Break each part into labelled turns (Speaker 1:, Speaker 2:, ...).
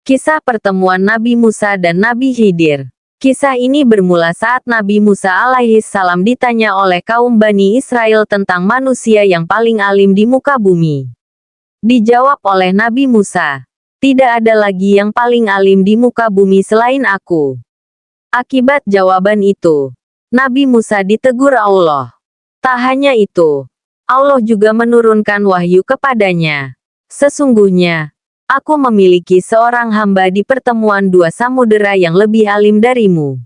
Speaker 1: Kisah pertemuan Nabi Musa dan Nabi Khidir. Kisah ini bermula saat Nabi Musa alaihissalam ditanya oleh kaum Bani Israel tentang manusia yang paling alim di muka bumi. Dijawab oleh Nabi Musa, "Tidak ada lagi yang paling alim di muka bumi selain aku." Akibat jawaban itu, Nabi Musa ditegur Allah. Tak hanya itu, Allah juga menurunkan wahyu kepadanya. "Sesungguhnya, aku memiliki seorang hamba di pertemuan dua samudera yang lebih alim darimu."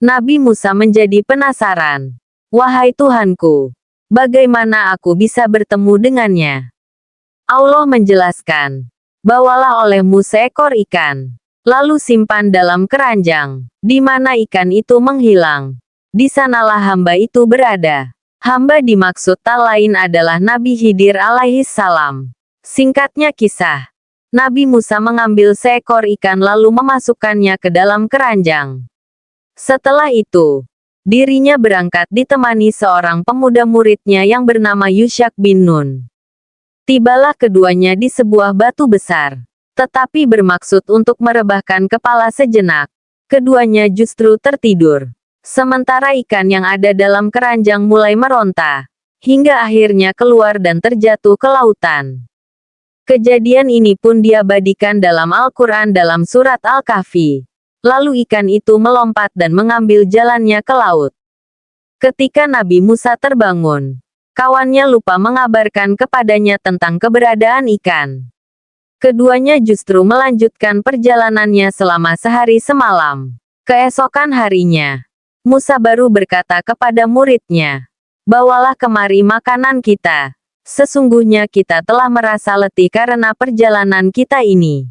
Speaker 1: Nabi Musa menjadi penasaran. "Wahai Tuhanku, bagaimana aku bisa bertemu dengannya?" Allah menjelaskan, "Bawalah olehmu seekor ikan, lalu simpan dalam keranjang, di mana ikan itu menghilang. Di sanalah hamba itu berada." Hamba dimaksud tak lain adalah Nabi Khidir alaihissalam. Singkatnya kisah, Nabi Musa mengambil seekor ikan lalu memasukkannya ke dalam keranjang. Setelah itu, dirinya berangkat ditemani seorang pemuda muridnya yang bernama Yushak bin Nun. Tibalah keduanya di sebuah batu besar, tetapi bermaksud untuk merebahkan kepala sejenak. Keduanya justru tertidur, sementara ikan yang ada dalam keranjang mulai meronta, hingga akhirnya keluar dan terjatuh ke lautan. Kejadian ini pun diabadikan dalam Al-Quran dalam surat Al-Kahfi. Lalu ikan itu melompat dan mengambil jalannya ke laut. Ketika Nabi Musa terbangun, kawannya lupa mengabarkan kepadanya tentang keberadaan ikan. Keduanya justru melanjutkan perjalanannya selama sehari semalam. Keesokan harinya, Musa baru berkata kepada muridnya, "Bawalah kemari makanan kita. Sesungguhnya kita telah merasa letih karena perjalanan kita ini."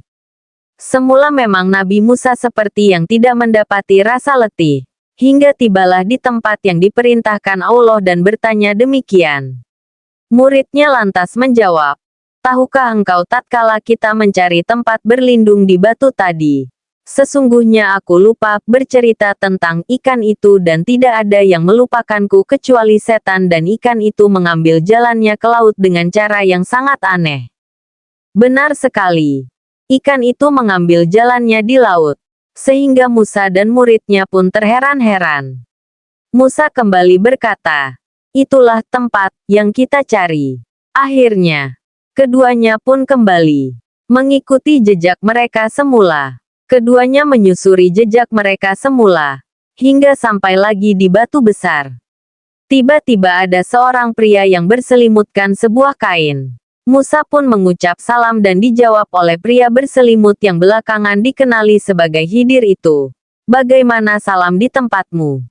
Speaker 1: Semula memang Nabi Musa seperti yang tidak mendapati rasa letih, hingga tibalah di tempat yang diperintahkan Allah dan bertanya demikian. Muridnya lantas menjawab, "Tahukah engkau tatkala kita mencari tempat berlindung di batu tadi? Sesungguhnya aku lupa bercerita tentang ikan itu dan tidak ada yang melupakanku kecuali setan dan ikan itu mengambil jalannya ke laut dengan cara yang sangat aneh." Benar sekali. Ikan itu mengambil jalannya di laut, sehingga Musa dan muridnya pun terheran-heran. Musa kembali berkata, "Itulah tempat yang kita cari." Akhirnya, keduanya pun kembali mengikuti jejak mereka semula. Keduanya menyusuri jejak mereka semula, hingga sampai lagi di batu besar. Tiba-tiba ada seorang pria yang berselimutkan sebuah kain. Musa pun mengucap salam dan dijawab oleh pria berselimut yang belakangan dikenali sebagai Khidir itu. "Bagaimana salam di tempatmu?"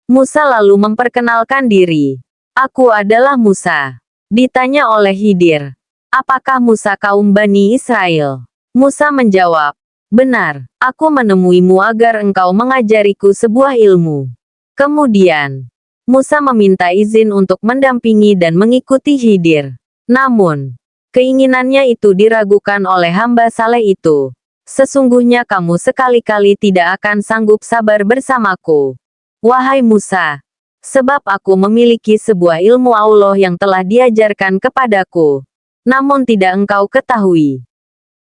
Speaker 1: Musa lalu memperkenalkan diri. "Aku adalah Musa." Ditanya oleh Khidir, "Apakah Musa kaum Bani Israel?" Musa menjawab, "Benar, aku menemuimu agar engkau mengajariku sebuah ilmu." Kemudian, Musa meminta izin untuk mendampingi dan mengikuti Khidir. Namun, keinginannya itu diragukan oleh hamba saleh itu. "Sesungguhnya kamu sekali-kali tidak akan sanggup sabar bersamaku, wahai Musa, sebab aku memiliki sebuah ilmu Allah yang telah diajarkan kepadaku, namun tidak engkau ketahui.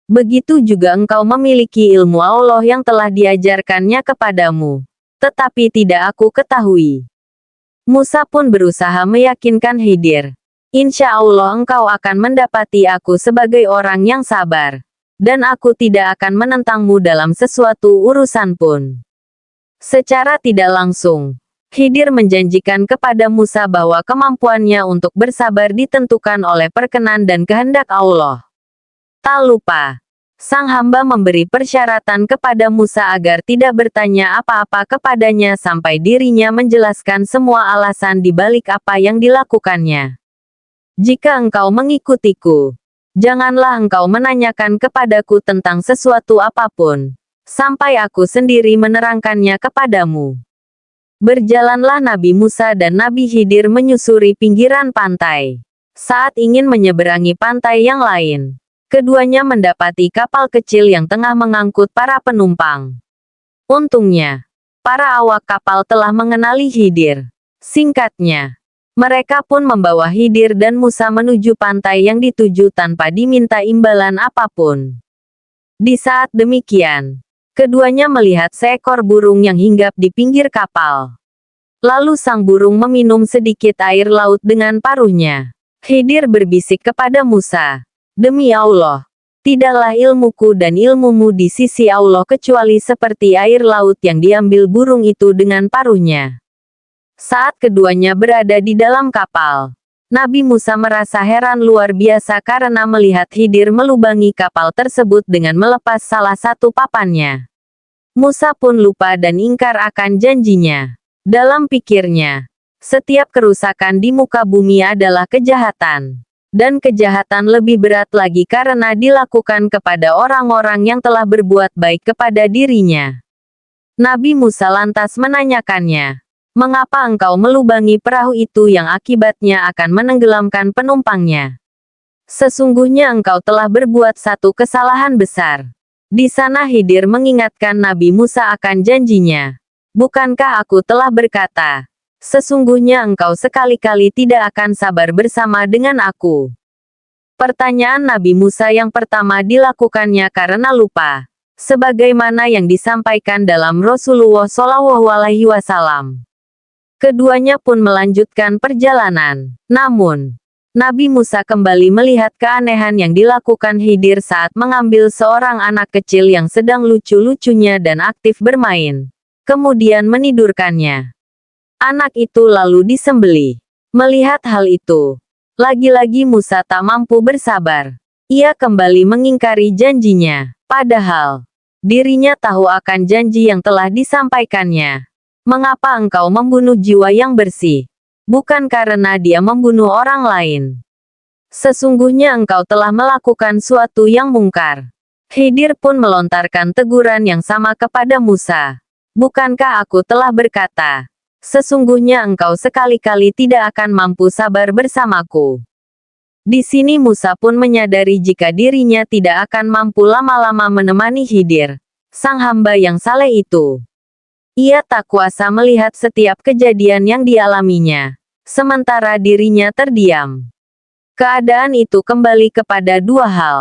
Speaker 1: Begitu juga engkau memiliki ilmu Allah yang telah diajarkannya kepadamu, tetapi tidak aku ketahui." Musa pun berusaha meyakinkan Khidir, "Insya Allah engkau akan mendapati aku sebagai orang yang sabar, dan aku tidak akan menentangmu dalam sesuatu urusan pun." Secara tidak langsung, Khidir menjanjikan kepada Musa bahwa kemampuannya untuk bersabar ditentukan oleh perkenan dan kehendak Allah. Tak lupa, sang hamba memberi persyaratan kepada Musa agar tidak bertanya apa-apa kepadanya sampai dirinya menjelaskan semua alasan di balik apa yang dilakukannya. "Jika engkau mengikutiku, janganlah engkau menanyakan kepadaku tentang sesuatu apapun, sampai aku sendiri menerangkannya kepadamu." Berjalanlah Nabi Musa dan Nabi Khidir menyusuri pinggiran pantai. Saat ingin menyeberangi pantai yang lain, keduanya mendapati kapal kecil yang tengah mengangkut para penumpang. Untungnya, para awak kapal telah mengenali Khidir. Singkatnya, mereka pun membawa Khidir dan Musa menuju pantai yang dituju tanpa diminta imbalan apapun. Di saat demikian, keduanya melihat seekor burung yang hinggap di pinggir kapal. Lalu sang burung meminum sedikit air laut dengan paruhnya. Khidir berbisik kepada Musa, "Demi Allah, tidaklah ilmuku dan ilmumu di sisi Allah kecuali seperti air laut yang diambil burung itu dengan paruhnya." Saat keduanya berada di dalam kapal, Nabi Musa merasa heran luar biasa karena melihat Khidir melubangi kapal tersebut dengan melepas salah satu papannya. Musa pun lupa dan ingkar akan janjinya. Dalam pikirnya, setiap kerusakan di muka bumi adalah kejahatan. Dan kejahatan lebih berat lagi karena dilakukan kepada orang-orang yang telah berbuat baik kepada dirinya. Nabi Musa lantas menanyakannya, "Mengapa engkau melubangi perahu itu yang akibatnya akan menenggelamkan penumpangnya? Sesungguhnya engkau telah berbuat satu kesalahan besar." Di sana Khidir mengingatkan Nabi Musa akan janjinya. "Bukankah aku telah berkata, sesungguhnya engkau sekali-kali tidak akan sabar bersama dengan aku?" Pertanyaan Nabi Musa yang pertama dilakukannya karena lupa, sebagaimana yang disampaikan dalam Rasulullah Shallallahu Alaihi Wasallam. Keduanya pun melanjutkan perjalanan. Namun, Nabi Musa kembali melihat keanehan yang dilakukan Khidir saat mengambil seorang anak kecil yang sedang lucu-lucunya dan aktif bermain, kemudian menidurkannya. Anak itu lalu disembelih. Melihat hal itu, lagi-lagi Musa tak mampu bersabar. Ia kembali mengingkari janjinya, padahal dirinya tahu akan janji yang telah disampaikannya. "Mengapa engkau membunuh jiwa yang bersih? Bukan karena dia membunuh orang lain. Sesungguhnya engkau telah melakukan suatu yang mungkar." Khidir pun melontarkan teguran yang sama kepada Musa. "Bukankah aku telah berkata, sesungguhnya engkau sekali-kali tidak akan mampu sabar bersamaku?" Di sini Musa pun menyadari jika dirinya tidak akan mampu lama-lama menemani Khidir, sang hamba yang saleh itu. Ia tak kuasa melihat setiap kejadian yang dialaminya, sementara dirinya terdiam. Keadaan itu kembali kepada dua hal.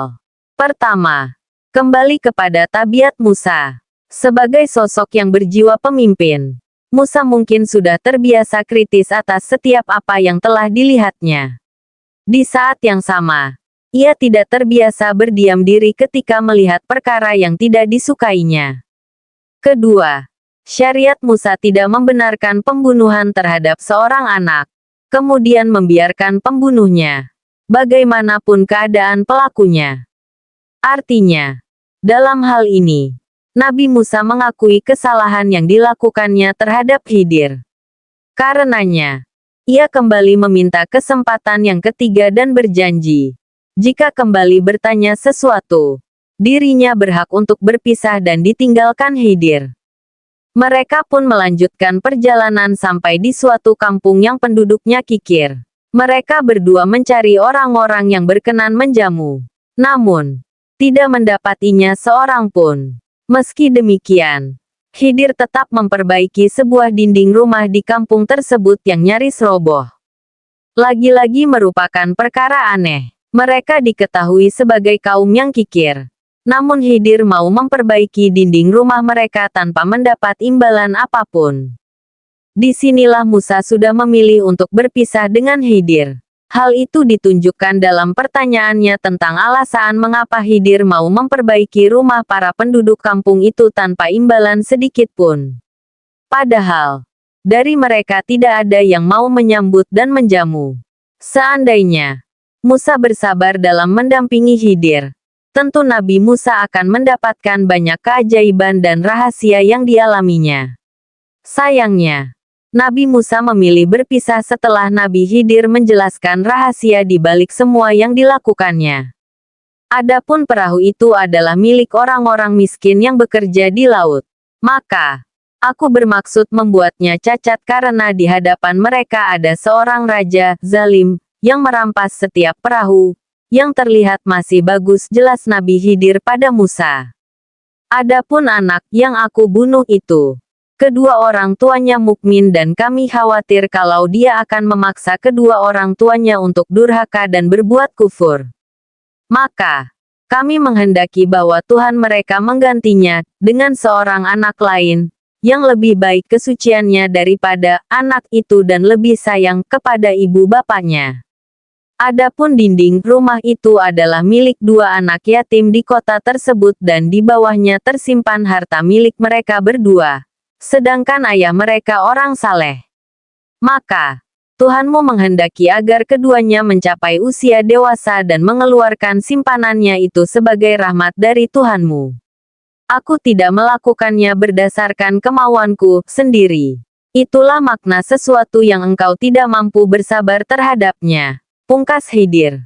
Speaker 1: Pertama, kembali kepada tabiat Musa. Sebagai sosok yang berjiwa pemimpin, Musa mungkin sudah terbiasa kritis atas setiap apa yang telah dilihatnya. Di saat yang sama, ia tidak terbiasa berdiam diri ketika melihat perkara yang tidak disukainya. Kedua, syariat Musa tidak membenarkan pembunuhan terhadap seorang anak, kemudian membiarkan pembunuhnya, bagaimanapun keadaan pelakunya. Artinya, dalam hal ini, Nabi Musa mengakui kesalahan yang dilakukannya terhadap Khidir. Karenanya, ia kembali meminta kesempatan yang ketiga dan berjanji, jika kembali bertanya sesuatu, dirinya berhak untuk berpisah dan ditinggalkan Khidir. Mereka pun melanjutkan perjalanan sampai di suatu kampung yang penduduknya kikir. Mereka berdua mencari orang-orang yang berkenan menjamu. Namun, tidak mendapatinya seorang pun. Meski demikian, Khidir tetap memperbaiki sebuah dinding rumah di kampung tersebut yang nyaris roboh. Lagi-lagi merupakan perkara aneh. Mereka diketahui sebagai kaum yang kikir. Namun Khidir mau memperbaiki dinding rumah mereka tanpa mendapat imbalan apapun. Disinilah Musa sudah memilih untuk berpisah dengan Khidir. Hal itu ditunjukkan dalam pertanyaannya tentang alasan mengapa Khidir mau memperbaiki rumah para penduduk kampung itu tanpa imbalan sedikit pun. Padahal, dari mereka tidak ada yang mau menyambut dan menjamu. Seandainya Musa bersabar dalam mendampingi Khidir, tentu Nabi Musa akan mendapatkan banyak keajaiban dan rahasia yang dialaminya. Sayangnya, Nabi Musa memilih berpisah setelah Nabi Khidir menjelaskan rahasia di balik semua yang dilakukannya. Adapun perahu itu adalah milik orang-orang miskin yang bekerja di laut. Maka, aku bermaksud membuatnya cacat karena di hadapan mereka ada seorang raja, zalim, yang merampas setiap perahu, yang terlihat masih bagus jelas Nabi Khidir pada Musa. Adapun anak yang aku bunuh itu, kedua orang tuanya mukmin dan kami khawatir kalau dia akan memaksa kedua orang tuanya untuk durhaka dan berbuat kufur. Maka, kami menghendaki bahwa Tuhan mereka menggantinya dengan seorang anak lain, yang lebih baik kesuciannya daripada anak itu dan lebih sayang kepada ibu bapaknya. Adapun dinding rumah itu adalah milik dua anak yatim di kota tersebut dan di bawahnya tersimpan harta milik mereka berdua, sedangkan ayah mereka orang saleh. Maka, Tuhanmu menghendaki agar keduanya mencapai usia dewasa dan mengeluarkan simpanannya itu sebagai rahmat dari Tuhanmu. Aku tidak melakukannya berdasarkan kemauanku sendiri. Itulah makna sesuatu yang engkau tidak mampu bersabar terhadapnya. Pungkas Khidir.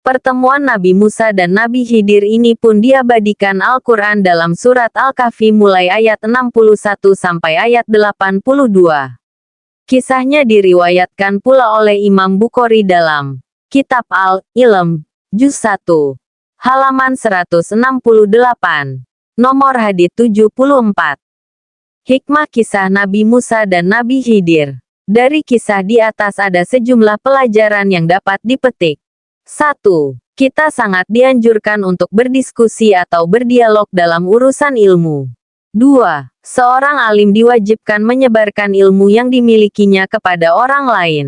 Speaker 1: Pertemuan Nabi Musa dan Nabi Khidir ini pun diabadikan Al-Quran dalam surat Al-Kahfi mulai ayat 61 sampai ayat 82. Kisahnya diriwayatkan pula oleh Imam Bukhari dalam Kitab Al-Ilm, Juz 1, halaman 168. Nomor hadits 74. Hikmah kisah Nabi Musa dan Nabi Khidir. Dari kisah di atas ada sejumlah pelajaran yang dapat dipetik. 1. Kita sangat dianjurkan untuk berdiskusi atau berdialog dalam urusan ilmu. 2. Seorang alim diwajibkan menyebarkan ilmu yang dimilikinya kepada orang lain.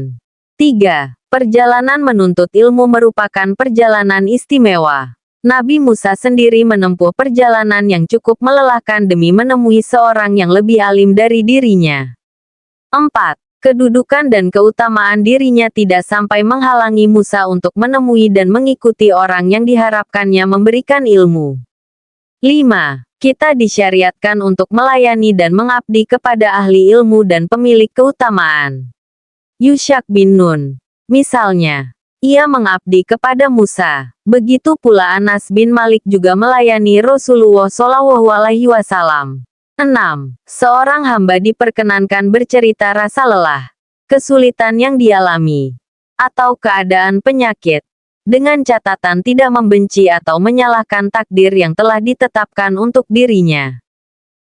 Speaker 1: 3. Perjalanan menuntut ilmu merupakan perjalanan istimewa. Nabi Musa sendiri menempuh perjalanan yang cukup melelahkan demi menemui seorang yang lebih alim dari dirinya. 4. Kedudukan dan keutamaan dirinya tidak sampai menghalangi Musa untuk menemui dan mengikuti orang yang diharapkannya memberikan ilmu. 5. Kita disyariatkan untuk melayani dan mengabdi kepada ahli ilmu dan pemilik keutamaan. Yushak bin Nun, misalnya, ia mengabdi kepada Musa. Begitu pula Anas bin Malik juga melayani Rasulullah SAW. 6. Seorang hamba diperkenankan bercerita rasa lelah, kesulitan yang dialami, atau keadaan penyakit, dengan catatan tidak membenci atau menyalahkan takdir yang telah ditetapkan untuk dirinya.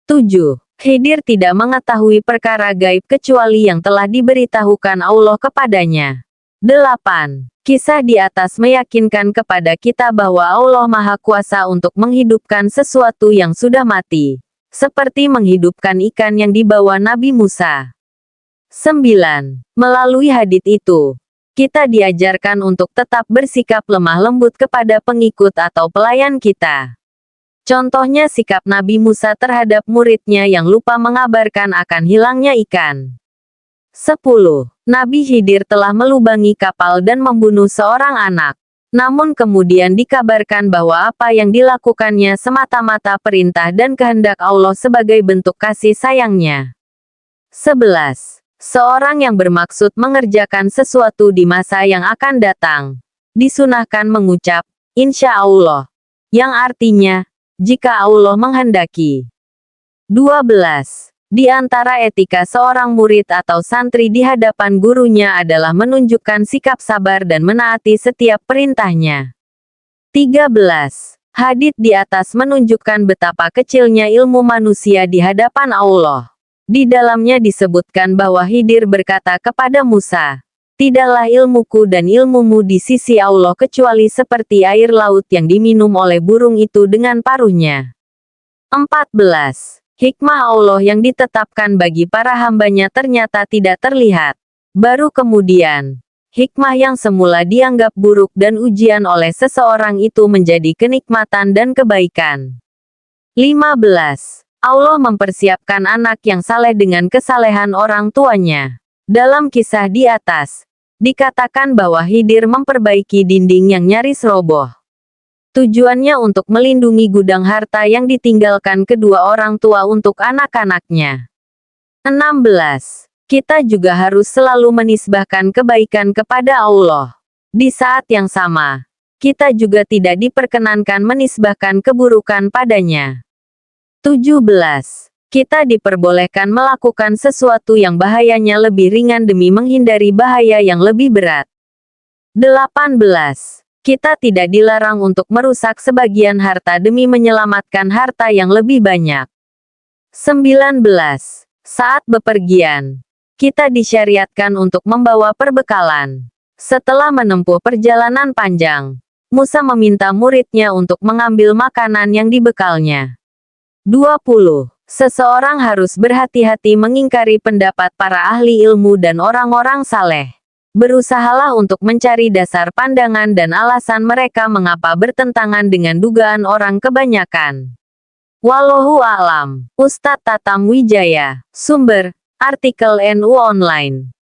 Speaker 1: 7. Khidir tidak mengetahui perkara gaib kecuali yang telah diberitahukan Allah kepadanya. 8. Kisah di atas meyakinkan kepada kita bahwa Allah Maha Kuasa untuk menghidupkan sesuatu yang sudah mati, seperti menghidupkan ikan yang dibawa Nabi Musa. 9. Melalui hadits itu, kita diajarkan untuk tetap bersikap lemah lembut kepada pengikut atau pelayan kita. Contohnya sikap Nabi Musa terhadap muridnya yang lupa mengabarkan akan hilangnya ikan. 10. Nabi Khidir telah melubangi kapal dan membunuh seorang anak. Namun kemudian dikabarkan bahwa apa yang dilakukannya semata-mata perintah dan kehendak Allah sebagai bentuk kasih sayangnya. 11. Seorang yang bermaksud mengerjakan sesuatu di masa yang akan datang, disunahkan mengucap, Insya Allah, yang artinya, jika Allah menghendaki. 12. Di antara etika seorang murid atau santri di hadapan gurunya adalah menunjukkan sikap sabar dan menaati setiap perintahnya. 13. Hadits di atas menunjukkan betapa kecilnya ilmu manusia di hadapan Allah. Di dalamnya disebutkan bahwa Khidir berkata kepada Musa, "Tidaklah ilmuku dan ilmumu di sisi Allah kecuali seperti air laut yang diminum oleh burung itu dengan paruhnya." 14. Hikmah Allah yang ditetapkan bagi para hambanya ternyata tidak terlihat. Baru kemudian, hikmah yang semula dianggap buruk dan ujian oleh seseorang itu menjadi kenikmatan dan kebaikan. 15. Allah mempersiapkan anak yang saleh dengan kesalehan orang tuanya. Dalam kisah di atas, dikatakan bahwa Khidir memperbaiki dinding yang nyaris roboh. Tujuannya untuk melindungi gudang harta yang ditinggalkan kedua orang tua untuk anak-anaknya. 16. Kita juga harus selalu menisbahkan kebaikan kepada Allah. Di saat yang sama, kita juga tidak diperkenankan menisbahkan keburukan padanya. 17. Kita diperbolehkan melakukan sesuatu yang bahayanya lebih ringan demi menghindari bahaya yang lebih berat. 18. Kita tidak dilarang untuk merusak sebagian harta demi menyelamatkan harta yang lebih banyak. 19. Saat bepergian, kita disyariatkan untuk membawa perbekalan. Setelah menempuh perjalanan panjang, Musa meminta muridnya untuk mengambil makanan yang dibekalnya. 20. Seseorang harus berhati-hati mengingkari pendapat para ahli ilmu dan orang-orang saleh. Berusahalah untuk mencari dasar pandangan dan alasan mereka mengapa bertentangan dengan dugaan orang kebanyakan. Wallahu a'lam. Ustadz Tatam Wijaya. Sumber: artikel NU Online.